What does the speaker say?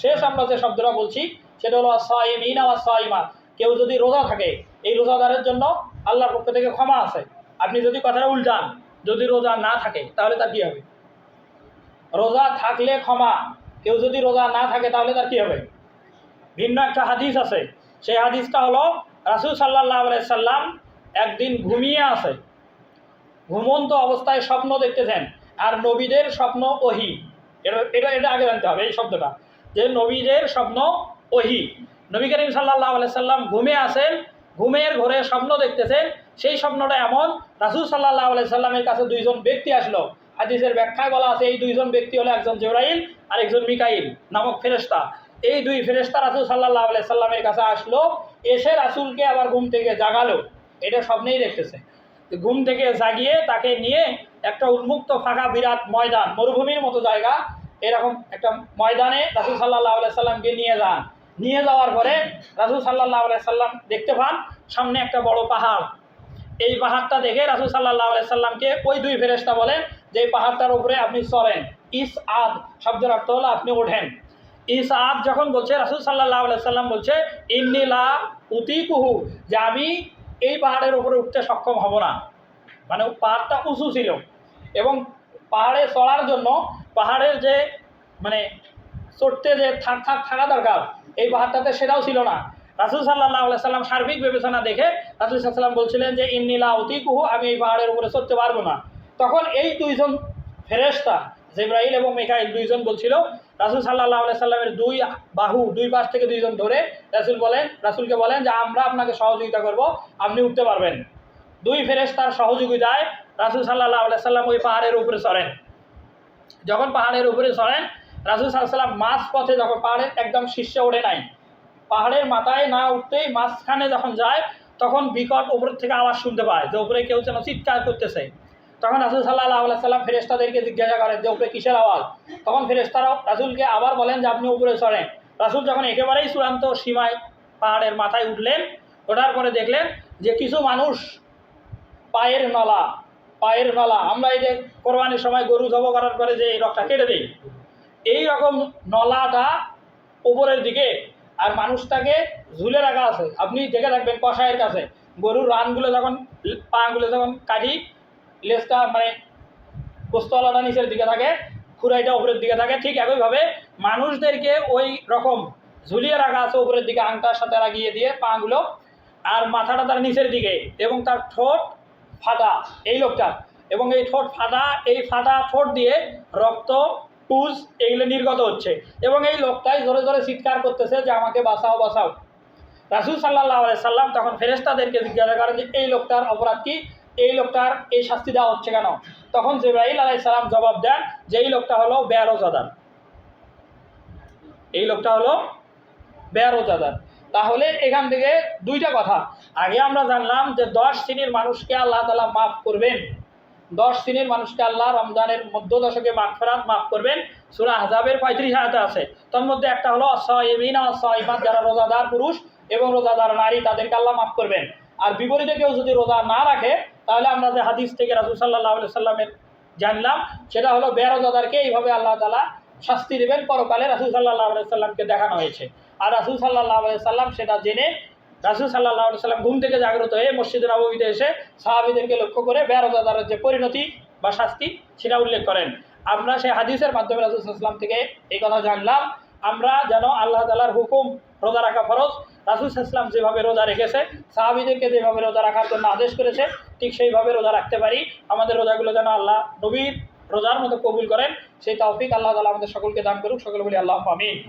শেষ আমরা যে শব্দটা বলছি সেটা হলো আস-সাইমিনা ওয়াস-সাইমাত। কেউ যদি রোজা থাকে, এই রোজাদারের জন্য আল্লাহর পক্ষ থেকে ক্ষমা আছে। আপনি যদি কথাটা উল্টান, যদি রোজা না থাকে তাহলে তার কী হবে? রোজা থাকলে ক্ষমা, কেউ যদি রোজা না থাকে তাহলে তার কী হবে? ভিন্ন একটা হাদিস আছে, সেই হাদিসটা হলো রাসূল সাল্লাল্লাহু আলাইহি সাল্লাম একদিন ঘুমিয়ে আছে, ঘুমন্ত অবস্থায় স্বপ্ন দেখতেছেন। আর নবীদের স্বপ্ন ওহী, এটা এটা আগে জানতে হবে এই শব্দটা, যে নবীদের স্বপ্ন ওহী। নবী করিম সাল্লাল্লাহু আলাইহি সাল্লাম ঘুমে আছেন, ঘুমের ঘরে স্বপ্ন দেখতেছেন। সেই স্বপ্নটা এমন, রাসূল সাল্লাল্লাহু আলাইহি সাল্লামের কাছে দুইজন ব্যক্তি আসলো। হাদিসের ব্যাখ্যায় বলা আছে এই দুইজন ব্যক্তি হলো একজন জিবরাইল আর একজন মিকাইল নামক ফেরেশতা। এই দুই ফেরেশতা রাসূল সাল্লাল্লাহু আলাইহি সাল্লামের কাছে আসলো, এসে রাসূলকে আবার ঘুম থেকে জাগালো। এটা স্বপ্নেই দেখতেছে। ঘুম থেকে জাগিয়ে তাকে নিয়ে একটা উন্মুক্ত ফাঁকা বিরাট ময়দান, মরুভূমির মতো জায়গা, এরকম একটা ময়দানে রাসূল সাল্লাল্লাহু আলাইহি সাল্লামকে নিয়ে যান। নিয়ে যাওয়ার পরে রাসূল সাল্লাল্লাহু আলাইহি সাল্লাম দেখতে পান সামনে একটা বড় পাহাড়। এই পাহাড়টা দেখে রাসূল সাল্লাল্লাহু আলাইহি সাল্লামকে ওই দুই ফেরেশতা বলেন যে এই পাহাড়টার উপরে আপনি চড়েন। ইসআদ শব্দের অর্থ হলো আপনি ওঠেন। ইসআদ যখন বলছে, রাসূল সাল্লাল্লাহু আলাইহি সাল্লাম বলছে ইন্নী লা উতিকুহু, যে আমি এই পাহাড়ের উপরে উঠতে সক্ষম হব না। মানে পাহাড়টা উঁচু ছিল এবং পাহাড়ে চড়ার জন্য পাহাড়ের যে মানে চড়তে যে থাকা দরকার এই পাহাড়টাতে সেটাও ছিল না। রাসূল সাল্লাল্লাহু আলাইহি সাল্লাম সার্বিক বিবেচনা দেখে রাসূল সাল্লাল্লাহু আলাইহি সাল্লাম বলছিলেন যে ইন্নী লা উতিকুহু, আমি এই পাহাড়ের উপরে চড়তে পারবো না। তখন এই দুইজন ফেরেশতা জিবরাইল এবং মিকাইল দুইজন বলছিল, রাসূল সাল্লাল্লাহু আলাইহি সাল্লামের দুই বাহু, দুই পাশ থেকে দুইজন ধরে রাসূলকে বলেন যে আমরা আপনাকে সহযোগিতা করব, আপনি উঠতে পারবেন। দুই ফেরেশতার সহযোগিতায় রাসূল সাল্লাল্লাহু আলাইহি সাল্লাম ওই পাহাড়ের উপরে চড়েন। যখন পাহাড়ের উপরে চড়েন, রাসূল সাল্লাল্লাহু আলাইহি সাল্লাম মাঝ পথে, যখন পাহাড়ের একদম শীর্ষে ওঠে নাই, পাহাড়ের মাথায় না উঠতেই মাঝখানে যখন যায়, তখন বিকট উপর থেকে আওয়াজ শুনতে পায় যে উপরে কেউ যেন চিৎকার করতেছে। তখন রাসূল সাল্লাল্লাহু আলাইহি সাল্লাম ফেরেশতাদেরকে জিজ্ঞাসা করেন যে উপরে কিসের আওয়াজ। তখন ফেরেশতারাও রাসূলকে আবার বলেন যে আপনি উপরে চড়েন। রাসূল যখন একেবারেই চূড়ান্ত সীমায় পাহাড়ের মাথায় উঠলেন, ওঠার পরে দেখলেন যে কিছু মানুষ পায়ের নলা, আমরা এই যে কোরবানির সময় গরু জব করার পরে যে এই রকটা কেটে দিই, এই রকম নলাটা উপরের দিকে, আর মানুষটাকে ঝুলে রাখা আছে। আপনি দেখে রাখবেন কষায়ের কাছে গরুর রানগুলো যখন, পাগুলো যখন কাটি, লেজটা মানে গোস্তওয়ালাটা নিচের দিকে থাকে, খুরাইটা উপরের দিকে থাকে, ঠিক একইভাবে মানুষদেরকে ওই রকম ঝুলিয়ে রাখা আছে উপরের দিকে, আংটার সাথে লাগিয়ে দিয়ে পাগুলো, আর মাথাটা তার নিচের দিকে, এবং তার ঠোঁট ফাটা এই লোকটা, এবং এই ঠোঁট ফাটা, এই ফাটা ঠোঁট দিয়ে রক্ত, পুজ এগুলো নির্গত হচ্ছে, এবং এই লোকটাই জোরে জোরে চিৎকার করতেছে যে আমাকে বাঁচাও বাঁচাও। রাসূল সাল্লাল্লাহু আলাইহি সাল্লাম তখন ফেরেশতাদেরকে জিজ্ঞাসা করেন যে এই লোকটার অপরাধ কি, এই লোকটার এই শাস্তি দেওয়া হচ্ছে কেন। তখন জিবরাইল আলাইহিস সালাম জবাব দেন যে এই লোকটা হলো বেরোজাদার, এই লোকটা হলো বেরোজাদার। তাহলে এখান থেকে দুইটা কথা, আগে আমরা জানলাম যে 10 শ্রেণীর মানুষকে আল্লাহ তাআলা মাফ করবেন, 10 শ্রেণীর মানুষকে আল্লাহ রমজানের মধ্য দশকে মাগফিরাত মাফ করবেন। সূরা আহজাবের 35 আয়াতে আছে। তার মধ্যে একটা হলো আস-সাইমিনা ওয়াস-সাইমাত, যারা রোজাদার পুরুষ এবং রোজাদার নারী, তাদেরকে আল্লাহ মাফ করবেন। আর বিপরীতে কেউ যদি রোজা না রাখে, তাহলে আমরা যে হাদিস থেকে রাসূল সাল্লাল্লাহু আলাইহি সাল্লামের জানলাম সেটা হলো বেরোজাদারকে এইভাবে আল্লাহ তাআলা শাস্তি দেবেন পরকালে। রাসূল সাল্লাল্লাহু আলাইহি সাল্লামকে দেখানো হয়েছে। আর রাসূল সাল্লাল্লাহু আলাইহি সাল্লাম সেটা জেনে রাসূল সাল্লাল্লাহু আলাইহি সাল্লাম ঘুম থেকে জাগ্রত হয়ে মসজিদে নববীতে এসে সাহাবীদেরকে লক্ষ্য করে বেরোজাদারের যে পরিণতি বা শাস্তি সেটা উল্লেখ করেন। আমরা সেই হাদিসের মাধ্যমে রাসূল সাল্লাল্লাহু আলাইহি সাল্লাম থেকে এই কথা জানলাম, আমরা যেন আল্লাহ তাআলার হুকুম, রোজা রাখা ফরজ, রাসূল সাল্লাল্লাহু আলাইহি সাল্লাম যেভাবে রোজা রেখেছে, সাহাবীদেরকে যেভাবে রোজা রাখার জন্য আদেশ করেছে, ঠিক সেইভাবে রোজা রাখতে পারি। আমাদের রোজাগুলো যেন আল্লাহ নবীর রোজার মতো কবুল করেন, সেই তৌফিক আল্লাহ তাআলা আমাদের সকলকে দান করুক। সকলে বলি আল্লাহুম্মা আমিন।